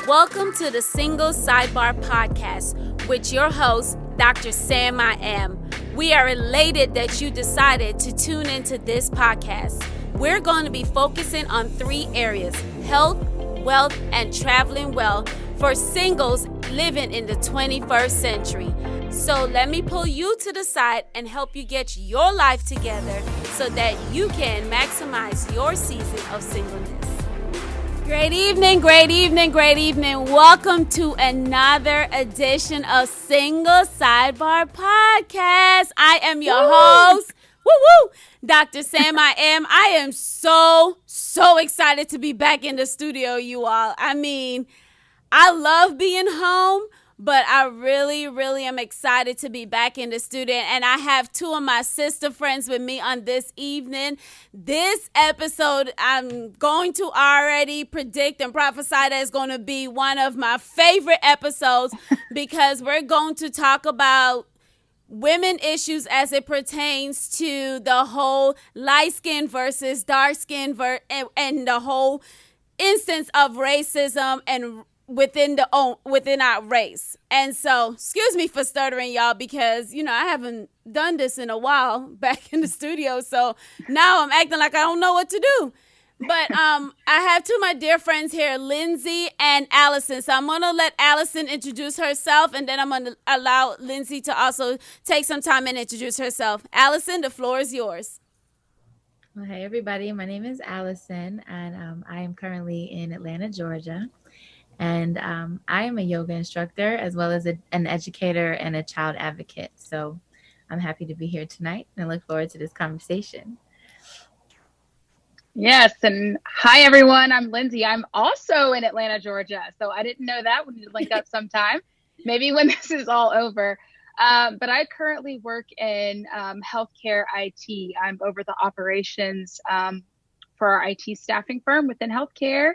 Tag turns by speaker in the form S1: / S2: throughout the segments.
S1: Welcome to the Single Sidebar podcast with your host, Dr. Sam I Am. We are elated that you decided to tune into this podcast. We're going to be focusing on 3 areas: health, wealth, and traveling well for singles living in the 21st century. So let me pull you to the side and help you get your life together so that you can maximize your season of singleness. Great evening, great evening, great evening. Welcome to another edition of Single Sidebar Podcast. I am your host, Dr. Sam I Am. I am so excited to be back in the studio, you all. I mean, I love being home, but I really am excited to be back in the studio. And I have 2 of my sister friends with me on this evening. This episode, I'm going to already predict and prophesy that it's going to be one of my favorite episodes because we're going to talk about women issues as it pertains to the whole light skin versus dark skin and the whole instance of racism and within our race. And so, excuse me for stuttering, y'all, because, I haven't done this in a while back in the studio. So now I'm acting like I don't know what to do. But I have 2 of my dear friends here, Lindsey and Alyson. So I'm going to let Alyson introduce herself, and then I'm going to allow Lindsey to also take some time and introduce herself. Alyson, the floor is yours.
S2: Well, hey, everybody. My name is Alyson, and I am currently in Atlanta, Georgia. And I am a yoga instructor as well as an educator and a child advocate. So I'm happy to be here tonight and look forward to this conversation.
S3: Yes. And hi, everyone. I'm Lindsey. I'm also in Atlanta, Georgia. So I didn't know that. We need to link up sometime, maybe when this is all over. But I currently work in healthcare IT. I'm over the operations for our IT staffing firm within healthcare.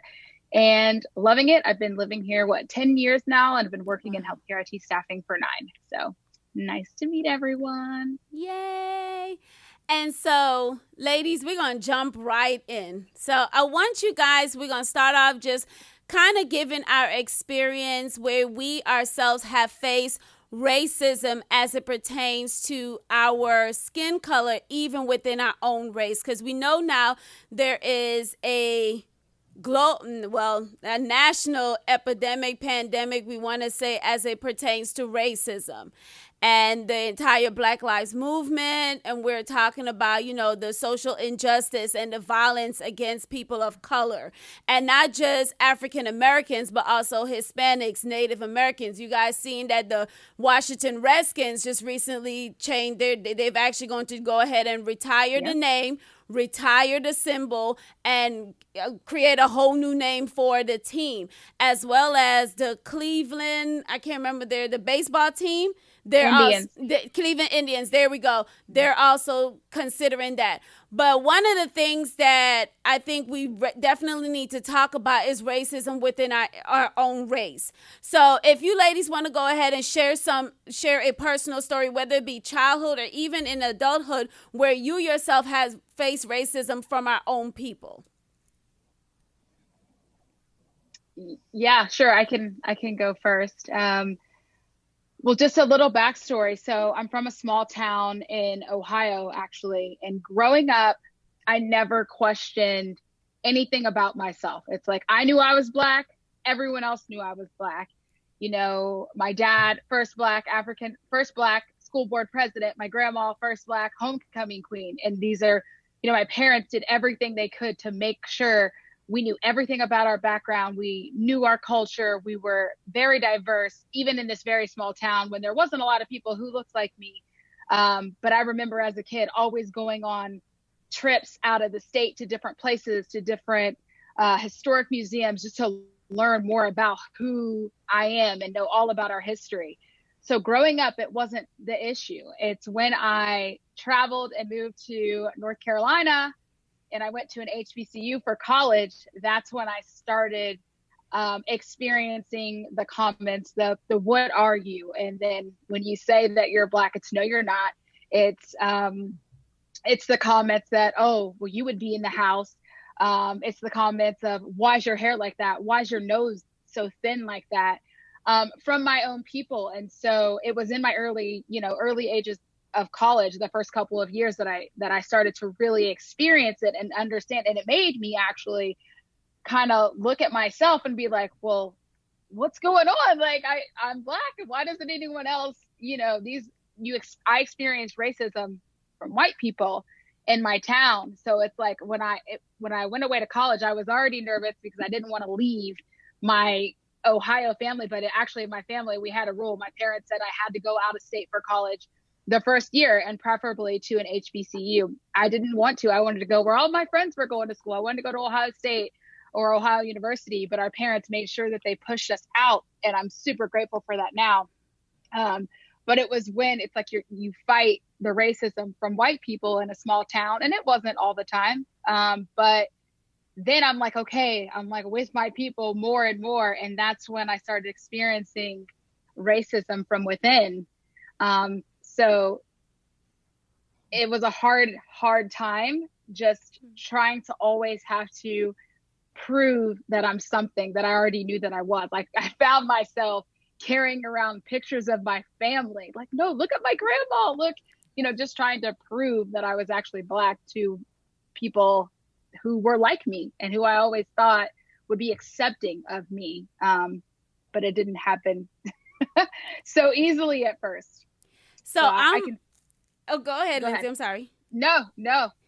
S3: And loving it. I've been living here, 10 years now, and I've been working in healthcare IT staffing for 9. So nice to meet everyone.
S1: Yay. And so, ladies, we're going to jump right in. So I want you guys, we're going to start off just kind of giving our experience where we ourselves have faced racism as it pertains to our skin color, even within our own race. Because we know now there is a national pandemic, we want to say, as it pertains to racism and the entire Black Lives Movement. And we're talking about, the social injustice and the violence against people of color, and not just African Americans, but also Hispanics, Native Americans. You guys seen that the Washington Redskins just recently changed they've actually going to go ahead and retire the name, retire the symbol, and create a whole new name for the team, as well as the Cleveland, I can't remember the baseball team. The Cleveland Indians, there we go. They're also considering that. But one of the things that I think we definitely need to talk about is racism within our own race. So if you ladies want to go ahead and share a personal story, whether it be childhood or even in adulthood, where you yourself has faced racism from our own people.
S3: Yeah, sure. I can go first. Well, just a little backstory. So I'm from a small town in Ohio, actually. And growing up, I never questioned anything about myself. It's like I knew I was Black. Everyone else knew I was Black. My dad, first Black school board president. My grandma, first Black homecoming queen. And these are, my parents did everything they could to make sure we knew everything about our background. We knew our culture. We were very diverse, even in this very small town when there wasn't a lot of people who looked like me. But I remember as a kid always going on trips out of the state to different places, to different historic museums, just to learn more about who I am and know all about our history. So growing up, it wasn't the issue. It's when I traveled and moved to North Carolina and I went to an HBCU for college, that's when I started experiencing the comments, the what are you? And then when you say that you're Black, it's no, you're not. It's the comments that, oh, well, you would be in the house. It's the comments of, why's your hair like that? Why's your nose so thin like that from my own people. And so it was in my early ages of college, the first couple of years that I started to really experience it and understand. And it made me actually kind of look at myself and be like, well, what's going on? Like I'm Black. Why doesn't anyone else, I experienced racism from white people in my town. So it's like when I went away to college, I was already nervous because I didn't want to leave my Ohio family. But actually in my family, we had a rule. My parents said I had to go out of state for college the first year, and preferably to an HBCU. I didn't want to. I wanted to go where all my friends were going to school. I wanted to go to Ohio State or Ohio University, but our parents made sure that they pushed us out. And I'm super grateful for that now. But it was when it's like you fight the racism from white people in a small town, and it wasn't all the time. But then I'm like, okay, I'm like with my people more and more. And that's when I started experiencing racism from within. So it was a hard time just trying to always have to prove that I'm something that I already knew that I was. Like I found myself carrying around pictures of my family. Like, no, look at my grandma, look, just trying to prove that I was actually Black to people who were like me and who I always thought would be accepting of me. But it didn't happen so easily at first.
S1: So go ahead, Lindsey. I'm sorry.
S3: No,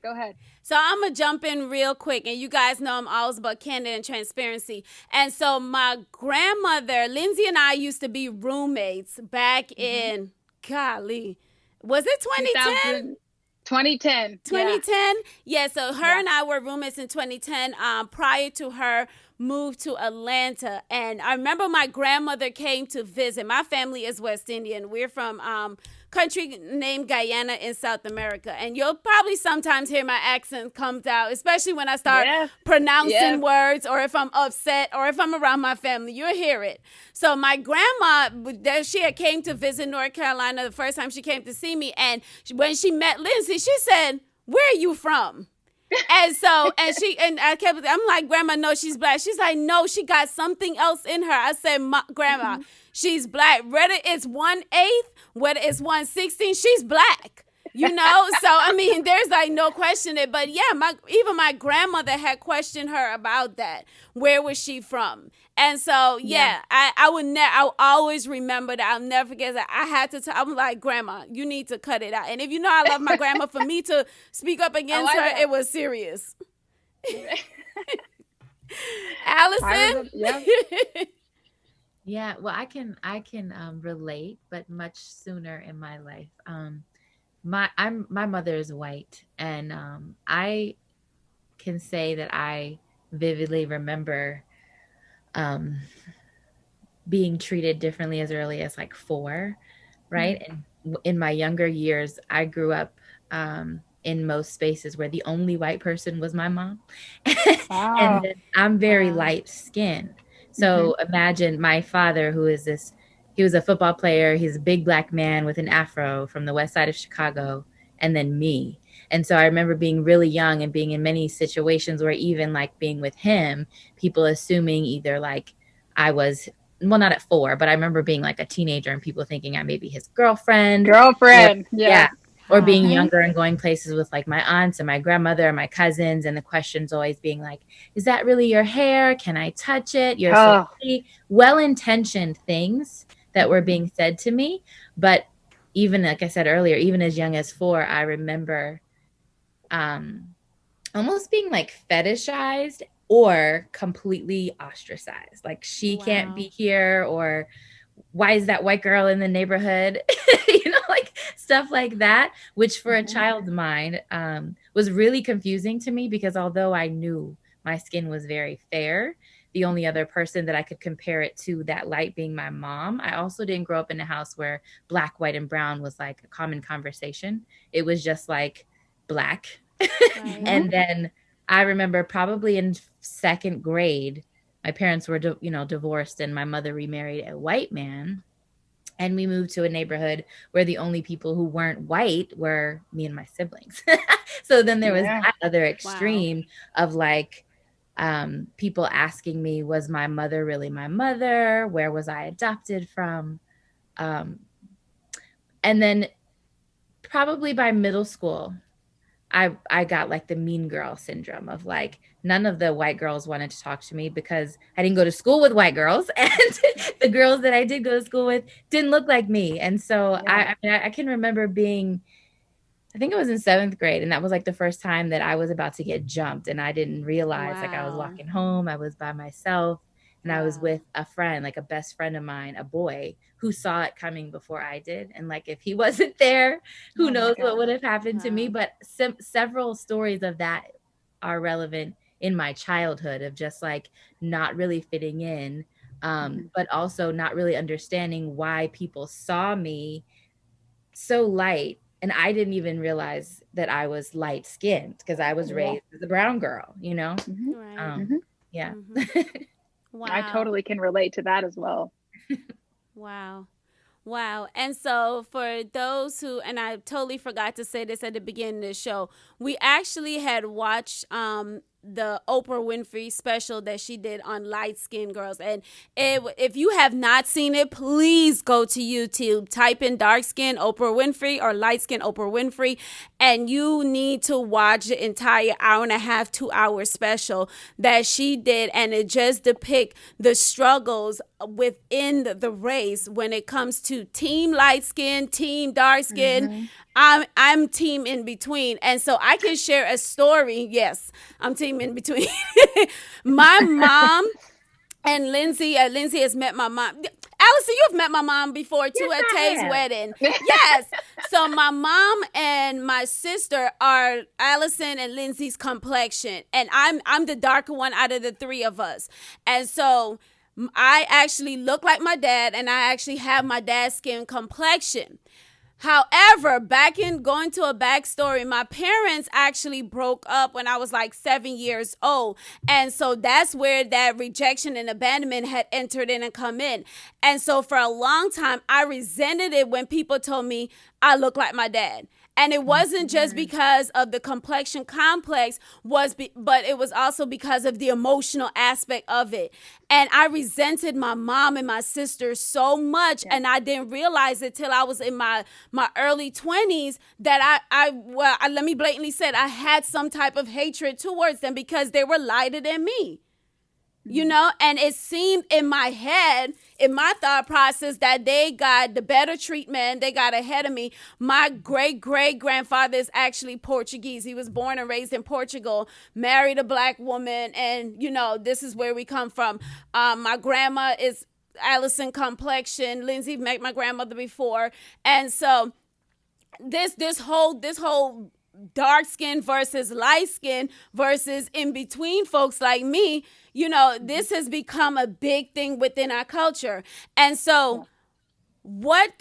S3: go ahead.
S1: So I'm going to jump in real quick. And you guys know I'm always about candor and transparency. And so my grandmother, Lindsey and I used to be roommates back in, golly, was it 2010?
S3: 2010.
S1: 2010? Yeah, so her and I were roommates in 2010 prior to her moved to Atlanta. And I remember my grandmother came to visit. My family is West Indian. We're from country named Guyana in South America. And you'll probably sometimes hear my accent comes out, especially when I start pronouncing words, or if I'm upset, or if I'm around my family, you'll hear it. So my grandma, she had came to visit North Carolina the first time she came to see me. And when she met Lindsey, she said, "Where are you from?" And so, I'm like, "Grandma, no, she's Black." She's like, "No, she got something else in her." I said, "Grandma, she's Black. Whether it's 1/8, whether it's 1/16, she's Black." So I mean, there's like no question it. But yeah, even my grandmother had questioned her about that. Where was she from? And so I'll always remember that. I'll never forget that. I had to I'm like, "Grandma, you need to cut it out." And if you know I love my grandma, for me to speak up against her, it was serious. Alyson?
S2: Yeah, well, I can relate, but much sooner in my life. My mother is white, and I can say that I vividly remember being treated differently as early as like 4, right? And in my younger years, I grew up in most spaces where the only white person was my mom. Wow. And then I'm very light skinned. So imagine my father, he was a football player. He's a big Black man with an afro from the west side of Chicago, and then me. And so I remember being really young and being in many situations where even like being with him, people assuming either like I was, well, not at 4, but I remember being like a teenager and people thinking I may be his girlfriend. Or being younger and going places with like my aunts and my grandmother and my cousins, and the questions always being like, "Is that really your hair? Can I touch it?" You're so pretty. Well-intentioned things that were being said to me. But even like I said earlier, even as young as 4, I remember almost being like fetishized or completely ostracized. Like, she can't be here, or why is that white girl in the neighborhood? Like stuff like that, which for a child's mind was really confusing to me, because although I knew my skin was very fair, the only other person that I could compare it to that light being my mom. I also didn't grow up in a house where Black, white, and brown was like a common conversation. It was just like Black. And then I remember probably in 2nd grade, my parents were, divorced, and my mother remarried a white man. And we moved to a neighborhood where the only people who weren't white were me and my siblings. So then there was that other extreme of like, people asking me, was my mother really my mother? Where was I adopted from? And then probably by middle school, I got like the mean girl syndrome of like, none of the white girls wanted to talk to me because I didn't go to school with white girls, and the girls that I did go to school with didn't look like me. And so I can remember being, I think it was in 7th grade, and that was like the first time that I was about to get jumped, and I didn't realize, like, I was walking home, I was by myself, and I was with a friend, like a best friend of mine, a boy who saw it coming before I did. And like, if he wasn't there, who knows what would have happened to me. But several stories of that are relevant in my childhood, of just like not really fitting in, but also not really understanding why people saw me so light. And I didn't even realize that I was light skinned because I was raised as a brown girl, you know? Yeah.
S3: Wow. I totally can relate to that as well.
S1: Wow. Wow. And so for those who, and I totally forgot to say this at the beginning of the show, we actually had watched the Oprah Winfrey special that she did on light skinned girls. And if you have not seen it, please go to YouTube, type in dark skin Oprah Winfrey or light skin Oprah Winfrey, and you need to watch the entire 1.5 to 2 hour special that she did. And it just depicts the struggles within the race when it comes to team light skin, team dark skin. I'm team in between. And so I can share a story. Yes, I'm team in between. My mom and Lindsey has met my mom. Alyson, you've met my mom before too, at Tay's wedding. Yes. So my mom and my sister are Alyson and Lindsey's complexion. And I'm the darker one out of the three of us. And so I actually look like my dad, and I actually have my dad's skin complexion. However, back in going to a backstory, my parents actually broke up when I was like 7 years old. And so that's where that rejection and abandonment had entered in and come in. And so for a long time, I resented it when people told me I look like my dad. And it wasn't just because of the complexion complex, but it was also because of the emotional aspect of it. And I resented my mom and my sister so much, and I didn't realize it till I was in my early 20s that let me blatantly say it, I had some type of hatred towards them because they were lighter than me. You know, and it seemed in my head, in my thought process, that they got the better treatment. They got ahead of me. My great-great-grandfather is actually Portuguese. He was born and raised in Portugal, married a black woman. And, you know, this is where we come from. My grandma is Alyson complexion. Lindsey met my grandmother before. And so this whole dark skin versus light skin versus in between folks like me, you know, this has become a big thing within our culture. And so what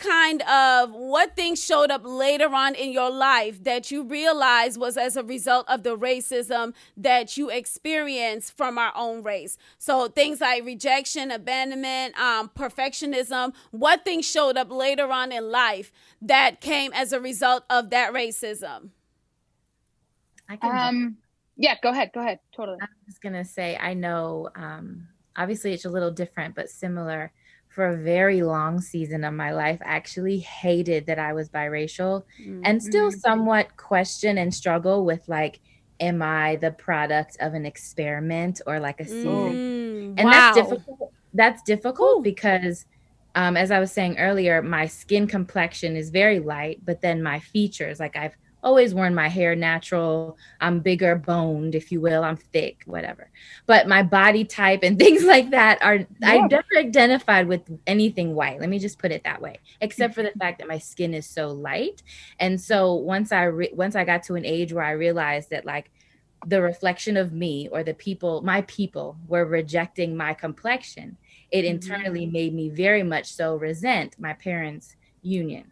S1: things showed up later on in your life that you realized was as a result of the racism that you experienced from our own race? So things like rejection, abandonment, perfectionism, what things showed up later on in life that came as a result of that racism?
S3: Yeah, go ahead. Totally.
S2: I was just going to say, I know, obviously it's a little different, but similar. For a very long season of my life, I actually hated that I was biracial and still somewhat question and struggle with, like, am I the product of an experiment or like a season? And that's difficult because, as I was saying earlier, my skin complexion is very light, but then my features, like I've always worn my hair natural. I'm bigger boned, if you will. I'm thick, whatever. But my body type and things like that I never identified with anything white. Let me just put it that way, except for the fact that my skin is so light. And so once I got to an age where I realized that, like, the reflection of me or my people were rejecting my complexion, it internally made me very much so resent my parents' union.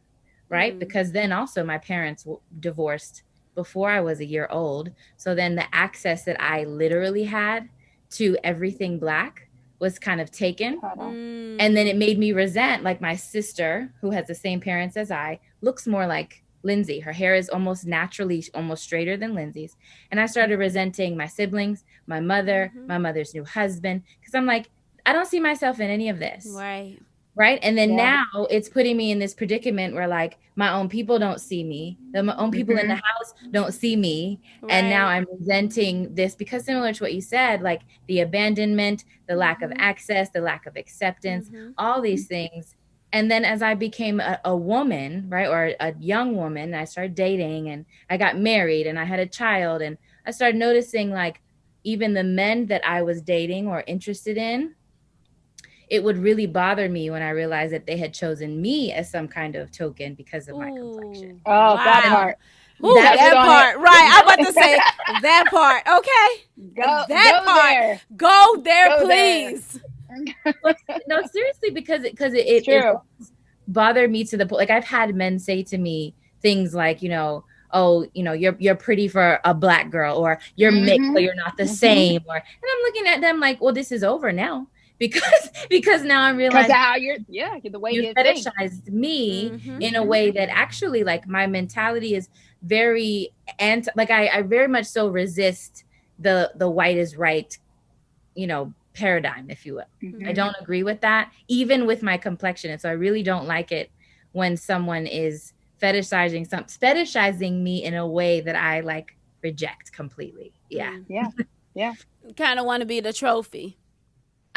S2: Right? Because then also my parents divorced before I was a year old. So then the access that I literally had to everything Black was kind of taken. And then it made me resent, like, my sister, who has the same parents as I, looks more like Lindsey. Her hair is almost naturally almost straighter than Lindsey's. And I started resenting my siblings, my mother, my mother's new husband, because I'm like, I don't see myself in any of this.
S1: Right.
S2: Right. And then now it's putting me in this predicament where like my own people don't see me. My own people in the house don't see me. Right. And now I'm resenting this because similar to what you said, like the abandonment, the lack of access, the lack of acceptance, all these things. And then as I became a woman, right, or a young woman, I started dating and I got married and I had a child, and I started noticing like even the men that I was dating or interested in, it would really bother me when I realized that they had chosen me as some kind of token because of my complexion.
S3: Oh, wow. That part.
S1: Ooh, that part. Right. I'm about to say that part. Okay. Go there, please.
S2: No, seriously, because it bothered me to the point. Like I've had men say to me things like, oh, you're pretty for a Black girl, or you're mixed, so you're not the same. And I'm looking at them like, well, this is over now. Because now I'm realizing
S3: how the way you
S2: fetishized me in a way that actually like my mentality is very I very much so resist the white is right, paradigm, if you will. I don't agree with that, even with my complexion. And so I really don't like it when someone is fetishizing me in a way that I like reject completely. Yeah.
S1: Kind of want to be the trophy.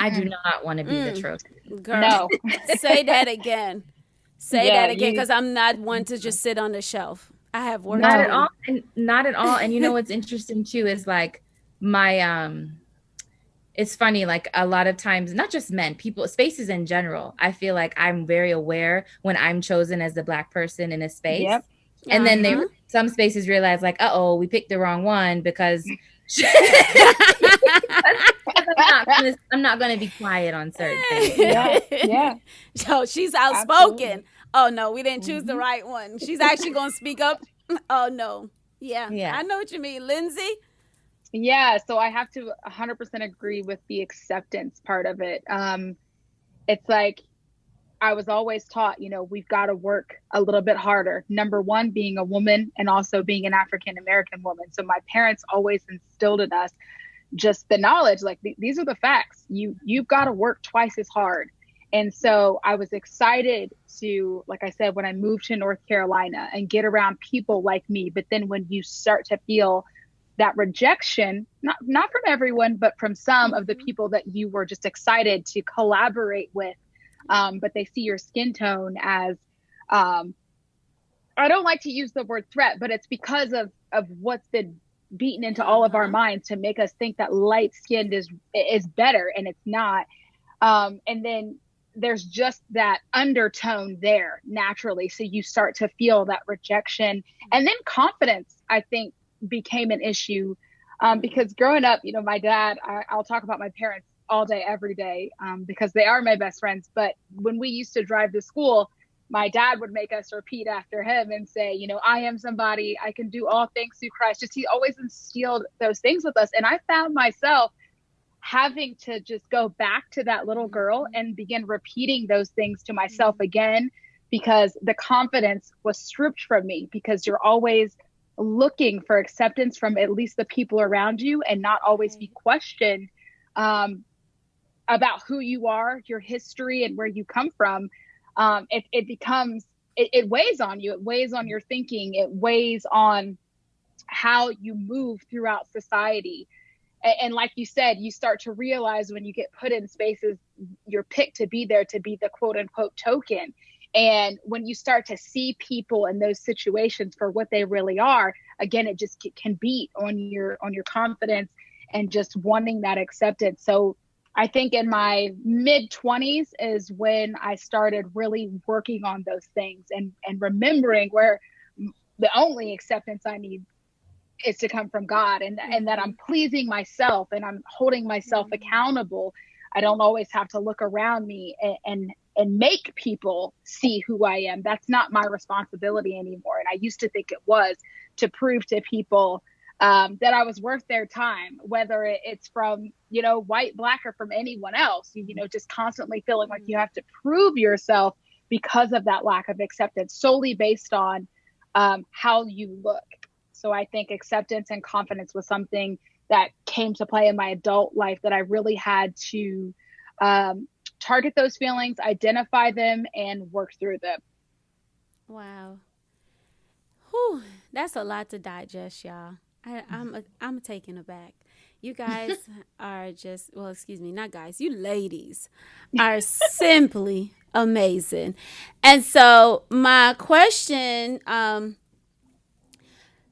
S2: I do not want to be the trophy.
S1: Girl, no. Say that again. Say that again, because I'm not one to just sit on the shelf. I have work.
S2: Not at all. And not at all. And what's interesting too is like my it's funny, like a lot of times, not just men, people, spaces in general, I feel like I'm very aware when I'm chosen as the Black person in a space. Yep. And then some spaces realize like, we picked the wrong one because I'm not going to be quiet on certain things.
S1: So she's outspoken. Absolutely. Oh no, we didn't choose the right one. She's actually going to speak up. Oh no. Yeah. I know what you mean, Lindsey.
S3: Yeah. So I have to 100% agree with the acceptance part of it. It's like, I was always taught, we've got to work a little bit harder. Number one, being a woman and also being an African-American woman. So my parents always instilled in us just the knowledge, like these are the facts. You've got to work twice as hard. And so I was excited to, like I said, when I moved to North Carolina and get around people like me. But then when you start to feel that rejection, not from everyone, but from some of the people that you were just excited to collaborate with, but they see your skin tone as, I don't like to use the word threat, but it's because of what's been beaten into all of our minds to make us think that light skinned is better, and it's not. And then there's just that undertone there naturally. So you start to feel that rejection, and then confidence, I think, became an issue, because growing up, my dad, I'll talk about my parents all day, every day, because they are my best friends. But when we used to drive to school, my dad would make us repeat after him and say, I am somebody, I can do all things through Christ. He always instilled those things with us. And I found myself having to just go back to that little girl and begin repeating those things to myself again, because the confidence was stripped from me, because you're always looking for acceptance from at least the people around you and not always be questioned about who you are, your history, and where you come from. It becomes, it weighs on you. It weighs on your thinking. It weighs on how you move throughout society. And like you said, you start to realize when you get put in spaces, you're picked to be there to be the quote unquote token. And when you start to see people in those situations for what they really are, again, it just can beat on your confidence and just wanting that acceptance. So I think in my mid-20s is when I started really working on those things and remembering where the only acceptance I need is to come from God, and that I'm pleasing myself and I'm holding myself accountable. I don't always have to look around me and make people see who I am. That's not my responsibility anymore. And I used to think it was, to prove to people that I was worth their time, whether it's from, white, Black, or from anyone else, just constantly feeling like you have to prove yourself because of that lack of acceptance, solely based on how you look. So I think acceptance and confidence was something that came to play in my adult life that I really had to target those feelings, identify them, and work through them.
S1: Wow. Whew, that's a lot to digest, y'all. I'm taken aback. You guys are just, well, excuse me, not guys, you ladies are simply amazing. And so my question,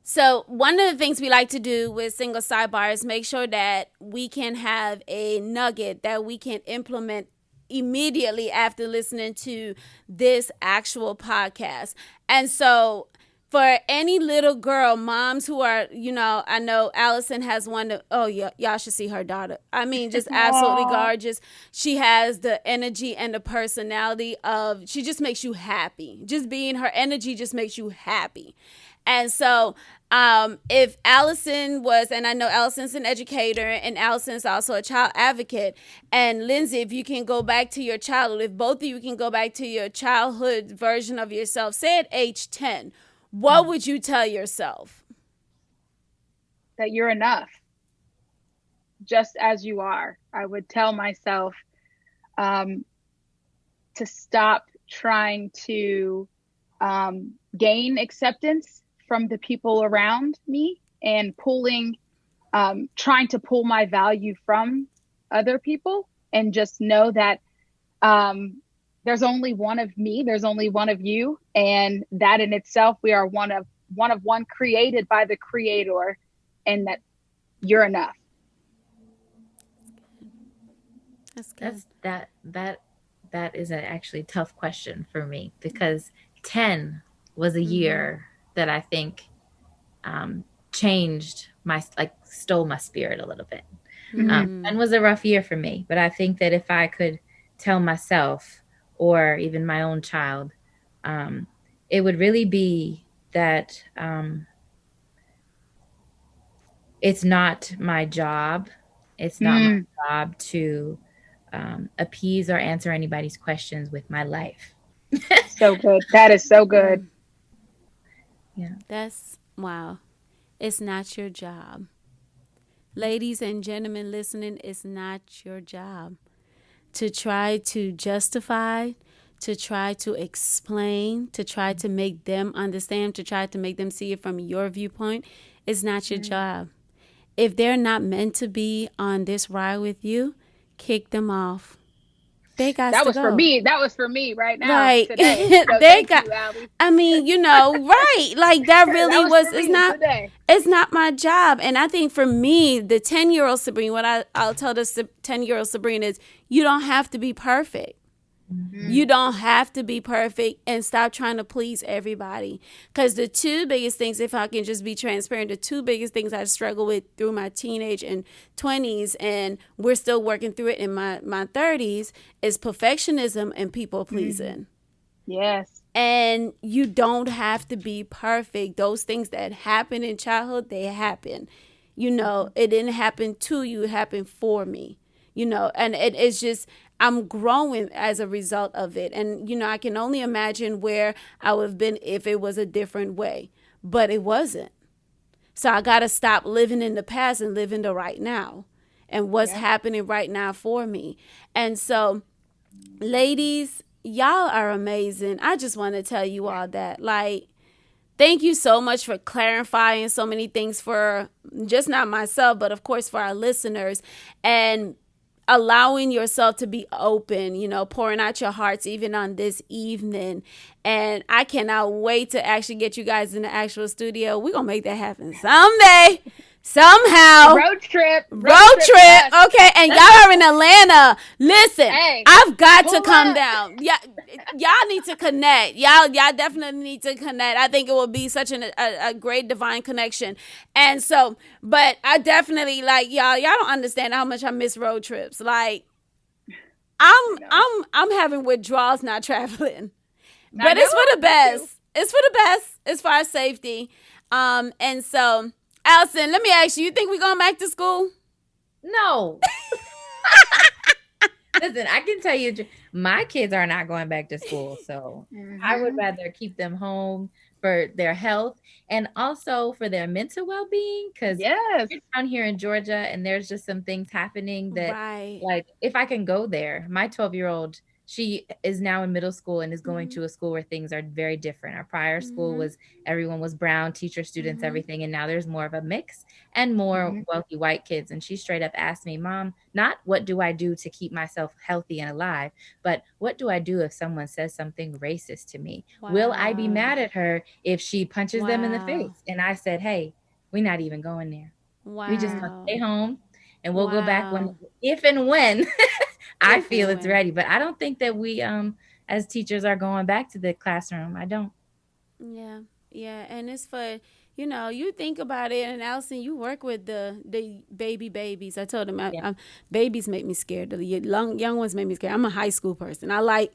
S1: so one of the things we like to do with Single Sidebar is make sure that we can have a nugget that we can implement immediately after listening to this actual podcast. And so for any little girl, moms who are, I know Alyson has one. Oh, yeah, y'all should see her daughter. I mean, just absolutely gorgeous. She has the energy and the personality she just makes you happy. Just being her energy just makes you happy. And so if Alyson was, and I know Alyson's an educator and Alyson's also a child advocate, and Lindsey, if you can go back to your childhood, if both of you can go back to your childhood version of yourself, say at age 10, what would you tell yourself?
S3: That you're enough, just as you are. I would tell myself to stop trying to gain acceptance from the people around me and trying to pull my value from other people, and just know that there's only one of me, there's only one of you, and that in itself, we are one of one created by the Creator, and that you're enough.
S1: That's good.
S2: That is an actually tough question for me, because 10 was a year that I think changed stole my spirit a little bit. And was a rough year for me. But I think that if I could tell myself, or even my own child, it would really be that it's not my job. It's not my job to appease or answer anybody's questions with my life.
S3: So good. That is so good.
S2: Yeah.
S1: That's wow. It's not your job. Ladies and gentlemen listening, it's not your job to try to justify, to try to explain, to try to make them understand, to try to make them see it from your viewpoint. It's not your job. If they're not meant to be on this ride with you, kick them off. They got
S3: that
S1: to
S3: was
S1: go.
S3: For me. That was for me right now.
S1: Right.
S3: Today. So
S1: they got.
S3: you, Allie.
S1: I mean, right? Like that really
S3: that
S1: was.
S3: It's not. Today.
S1: It's not my job. And I think for me, the 10-year-old Sabrina, what I'll tell this 10-year-old Sabrina is, you don't have to be perfect. You don't have to be perfect, and stop trying to please everybody. Because the two biggest things, if I can just be transparent, the two biggest things I struggled with through my teenage and 20s, and we're still working through it in my 30s, is perfectionism and people pleasing.
S3: Yes.
S1: And you don't have to be perfect. Those things that happen in childhood, they happen. It didn't happen to you, it happened for me. And it's just, I'm growing as a result of it. And, I can only imagine where I would have been if it was a different way. But it wasn't. So I got to stop living in the past and live in the right now. And what's happening right now for me. And so, ladies, y'all are amazing. I just want to tell you all that. Thank you so much for clarifying so many things for just not myself, but of course for our listeners. And allowing yourself to be open, pouring out your hearts even on this evening. And I cannot wait to actually get you guys in the actual studio. We're going to make that happen someday. Somehow.
S3: Road trip.
S1: Yes. Okay. And y'all are in Atlanta. Listen,
S3: hey,
S1: I've got to come down. Yeah, y'all need to connect. Y'all definitely need to connect. I think it will be such a great divine connection. And so, but I definitely y'all don't understand how much I miss road trips. I'm having withdrawals not traveling. But it's for the best. It's for the best as far as safety. And so, Alyson, let me ask you, think we're going back to school?
S2: No. Listen, I can tell you, my kids are not going back to school. So I would rather keep them home for their health and also for their mental well-being. Because
S3: Yes.
S2: we're down here in Georgia and there's just some things happening that,
S1: Right.
S2: like, if I can go there, my 12-year-old, she is now in middle school and is going to a school where things are very different. Our prior school was, everyone was brown, teachers, students, everything. And now there's more of a mix and more wealthy white kids. And she straight up asked me, Mom, not what do I do to keep myself healthy and alive, but what do I do if someone says something racist to me?
S1: Wow.
S2: Will I be mad at her if she punches them in the face? And I said, hey, we're not even going there.
S1: Wow.
S2: We just gonna stay home and we'll go back if and when I feel it's ready. But I don't think that we as teachers are going back to the classroom. I don't.
S1: Yeah. And it's for, you think about it, and Alyson, you work with the babies. I told them babies make me scared. The young ones make me scared. I'm a high school person. I like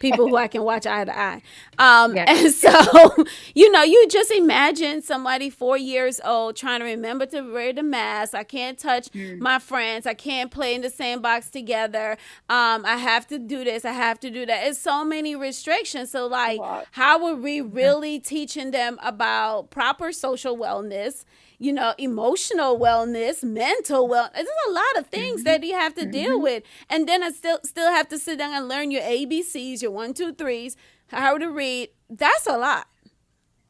S1: people who I can watch eye to eye. And so, you just imagine somebody 4 years old trying to remember to wear the mask. I can't touch my friends. I can't play in the sandbox together. I have to do this. I have to do that. It's so many restrictions. So, like, how are we really teaching them about proper social wellness, emotional wellness, mental wellness? There's a lot of things that you have to deal with. And then I still have to sit down and learn your ABCs, your 1, 2, 3s, how to read. That's a lot.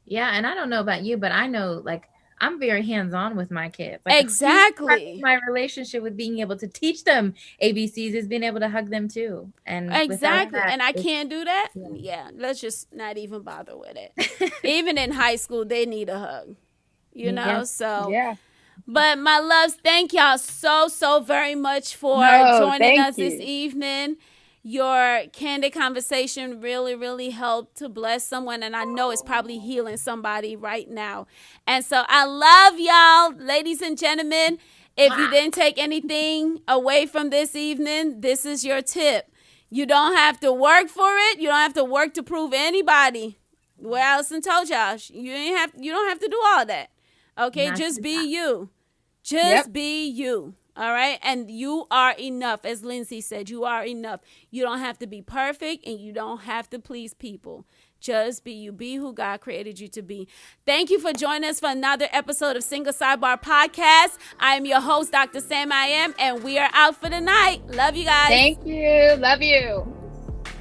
S2: Yeah. And I don't know about you, but I know, like, I'm very hands-on with my kids. Like,
S1: exactly.
S2: My relationship with being able to teach them ABCs is being able to hug them too. And
S1: exactly. And I can't do that. Yeah. Let's just not even bother with it. Even in high school, they need a hug. So
S3: yeah.
S1: But my loves, thank y'all so very much for joining us this evening. Your candid conversation really helped to bless someone, and I know it's probably healing somebody right now. And so I love y'all, ladies and gentlemen. If you didn't take anything away from this evening, this is your tip. You don't have to work for it. You don't have to work to prove anybody. Well, Alyson told y'all, you don't have to do all that. Okay, just be you. Just be you. All right. And you are enough. As Lindsey said, you are enough. You don't have to be perfect and you don't have to please people. Just be you. Be who God created you to be. Thank you for joining us for another episode of Single Sidebar Podcast. I am your host, Dr. Sam I Am, and we are out for the night. Love you guys.
S3: Thank you. Love you.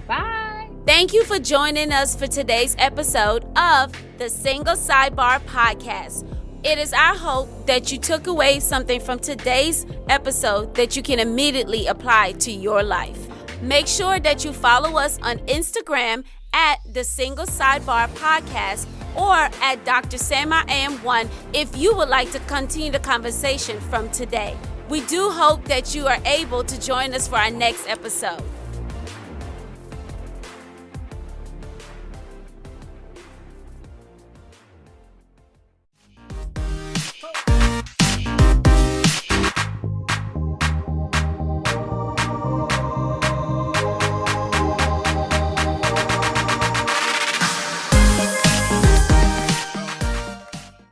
S3: Bye.
S1: Thank you for joining us for today's episode of the Single Sidebar Podcast. It is our hope that you took away something from today's episode that you can immediately apply to your life. Make sure that you follow us on Instagram at the Single Sidebar Podcast or at Dr. Sam I Am 1 if you would like to continue the conversation from today. We do hope that you are able to join us for our next episode.